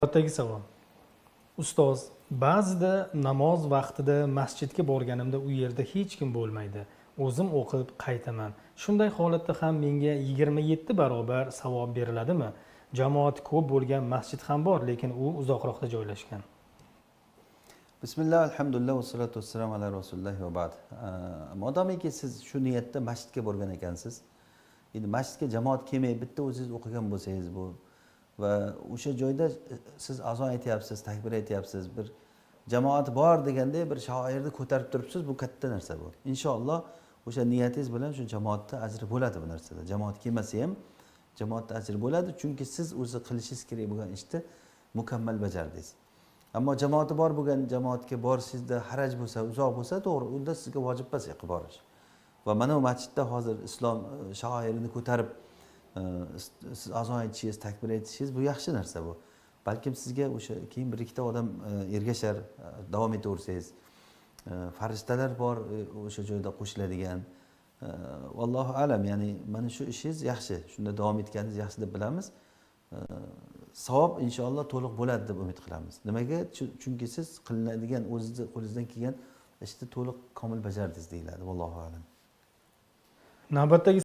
Navbatdagi savol. Ustoz, ba'zida namoz vaqtida masjidga borganimda u yerda hech kim bo'lmaydi. O'zim o'qib qaytaman. Shunday holatda ham menga 27 barobar savob beriladimi? Jamoat ko'p bo'lgan masjid ham bor, lekin u uzoqroqda joylashgan. Bismillah, alhamdulillah, va salatu vassalamu ala rasulilloh va ba'd. Modomiki siz shu niyatda masjidga borgan ekansiz, endi masjidga jamoat kelmay bitta o'zingiz o'qigan bo'lsangiz bu va o'sha joyda siz azon aytyapsiz, takbir aytyapsiz, bir jamoat bor deganda bir shoirni ko'tarib turibsiz, bu katta narsa bu. Inshaalloh o'sha niyatingiz bilan shu jamoatda ajri bo'ladi bu narsada. Jamoat kelmasa ham jamoatda ajri bo'ladi, chunki siz o'zi qilishingiz kerak bo'lgan ishni mukammal bajardingiz. Ammo jamoati bor bo'lgan jamoatga borishingizda haraj bo'lsa, uzoq bo'lsa, to'g'ri, unda sizga vojib emas qilib borish. Va mana bu masjidda hozir islom shoirini ko'tarib siz azon aytishingiz, takbir aytishingiz bu yaxshi narsa bu. Balkim sizga o'sha keyin bir ikkita odam ergashar, davom etaversangiz. Farishtalar bor o'sha joyda qo'shiladigan. Vallohu alam, ya'ni mana shu ishingiz yaxshi. Shunda davom etganingiz yaxshi deb bilamiz. Savob inshaalloh to'liq bo'ladi deb umid qilamiz. Nimaga? Chunki siz qilinadigan o'zingizni qo'lingizdan kelgan ishni to'liq komil bajardingiz deyiladi. Vallohu alam. Navbatdagi